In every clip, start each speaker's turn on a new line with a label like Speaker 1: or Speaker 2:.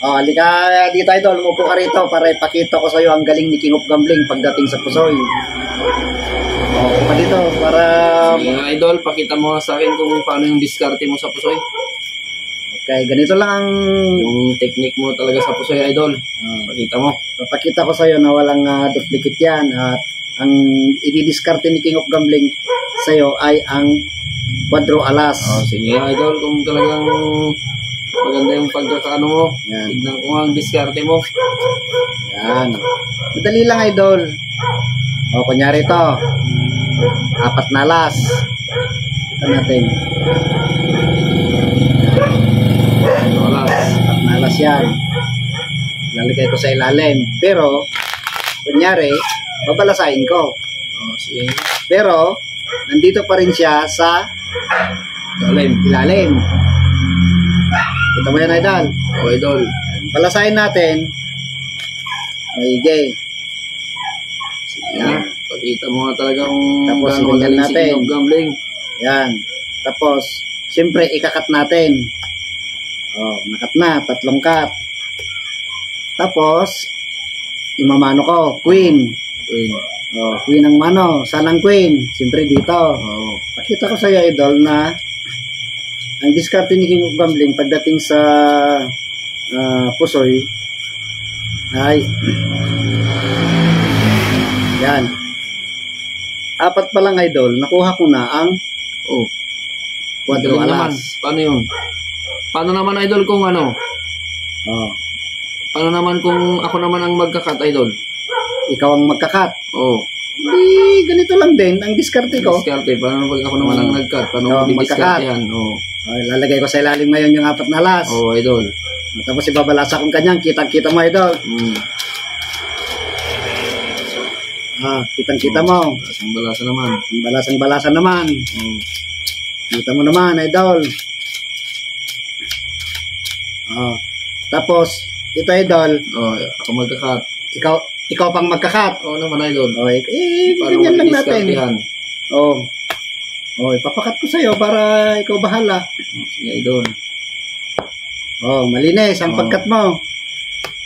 Speaker 1: Oh, halika dito idol, umupo ka rito para ipakita ko sa iyo ang galing ni King of Gambling pagdating sa Pusoy. Oh, upo ka dito para...
Speaker 2: Sige nga idol, pakita mo sa akin kung paano yung diskarte mo sa Pusoy.
Speaker 1: Okay, ganito lang ang...
Speaker 2: Yung technique mo talaga sa Pusoy idol. Pakita mo.
Speaker 1: Papakita ko sa iyo na walang duplicate yan at ang i-discarte ni King of Gambling sa iyo ay ang Quadro Alas.
Speaker 2: Oh, sige nga idol, kung talagang maganda yung pagkakaano mo.
Speaker 1: Yan.
Speaker 2: Tignan ko nga ang diskarte mo.
Speaker 1: Yan. Madali lang idol. O, kunyari ito. 4 na alas. Ito natin.
Speaker 2: Alas.
Speaker 1: 4 na alas yan. Lalagay ko sa ilalim. Pero, kunyari, babalasahin ko.
Speaker 2: Oh, sige.
Speaker 1: Pero, nandito pa rin siya sa ilalim. Kita mo yan idol.
Speaker 2: Oh, idol.
Speaker 1: Balasahin natin. Maigi.
Speaker 2: Yan. Pakita mo nga talaga kung
Speaker 1: Tapos,
Speaker 2: gaano
Speaker 1: ganyan
Speaker 2: magaling si
Speaker 1: natin.
Speaker 2: King of Gambling.
Speaker 1: Yan. Tapos, siyempre, ikakat natin. Oh, nakat na. 3 cut. Tapos, imamano ko. Queen.
Speaker 2: Queen.
Speaker 1: Oh, queen ang mano. Saan ang queen? Siyempre dito.
Speaker 2: Oh.
Speaker 1: Pakita ko sa iyo, idol, na ang diskarte ni King of Gambling pagdating sa Pusoy ay yan. 4 pa lang idol, nakuha ko na ang
Speaker 2: Oh.
Speaker 1: Quadro
Speaker 2: Galing naman.
Speaker 1: Alas.
Speaker 2: Paano yun? Paano naman idol kung ano?
Speaker 1: Oh,
Speaker 2: Paano naman kung ako naman ang magkakat idol?
Speaker 1: ikaw ang magkakat.
Speaker 2: Oh.
Speaker 1: Di ganito lang din ang diskarte ko.
Speaker 2: Diskarte. Paano pag ako naman ang nagkat? Paano
Speaker 1: Ikaw
Speaker 2: ko
Speaker 1: ang magkakat.
Speaker 2: didiskartehan? Oh.
Speaker 1: Oh, lalagay ko sa ilalim ngayon yung 4 na alas.
Speaker 2: Oh, idol.
Speaker 1: Tapos ibabalasa kong kanyang, kitang-kita mo idol. Kitang-kita mo.
Speaker 2: Balasang balasa naman.
Speaker 1: Balasang-balasa naman.
Speaker 2: Oh.
Speaker 1: Kita mo naman, idol. Tapos, ito, idol.
Speaker 2: Oh, ako magkakat.
Speaker 1: Ikaw pang magkakat.
Speaker 2: Oo naman, idol. Paano
Speaker 1: Ganyan
Speaker 2: ko
Speaker 1: lang natin.
Speaker 2: didiskartehan?
Speaker 1: Ipapakat ko sa'yo para ikaw bahala.
Speaker 2: Sige, idol.
Speaker 1: Malinis ang pagkat mo.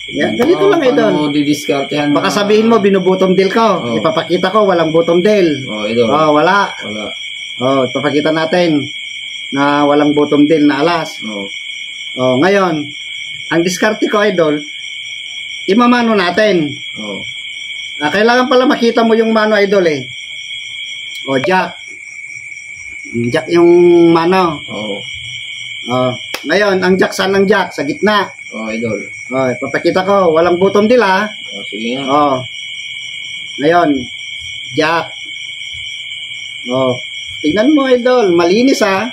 Speaker 1: Yan, ganito lang, idol.
Speaker 2: Paano mo didiskartehan?
Speaker 1: Baka sabihin mo, binubottom deal ko. Ipapakita ko, walang bottom deal.
Speaker 2: Oh, idol.
Speaker 1: Wala.
Speaker 2: Wala.
Speaker 1: Ipapakita natin na walang bottom deal na alas. Ngayon, ang diskarte ko, idol, imamano natin. Kailangan pala makita mo yung mano, idol, eh. Jack. Jack yung mano. Ngayon, ang jack, saan ang jack? Sa gitna.
Speaker 2: Idol.
Speaker 1: Papakita ko, walang bottom deal, ha?
Speaker 2: Sige nga.
Speaker 1: Ngayon, jack. Tingnan mo, idol, malinis, ha?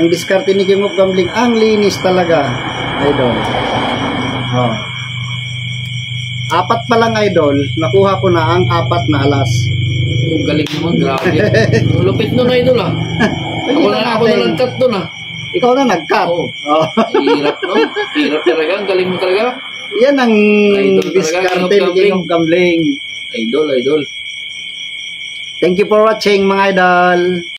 Speaker 1: Ang diskarte ni King of Gambling, ang linis talaga, idol. 4 pa lang, idol, nakuha ko na ang 4 na alas.
Speaker 2: Ang galing naman, grabe. Ang lupit nun, idol, ah. Ako na nag-cut dun, ah.
Speaker 1: Ikaw na nag-cut.
Speaker 2: Hirap, no? Hirap talaga. Ang galing mo talaga.
Speaker 1: Yan ang
Speaker 2: Idol talaga,
Speaker 1: diskarte ni King of Gambling.
Speaker 2: Idol.
Speaker 1: Thank you for watching, mga idol.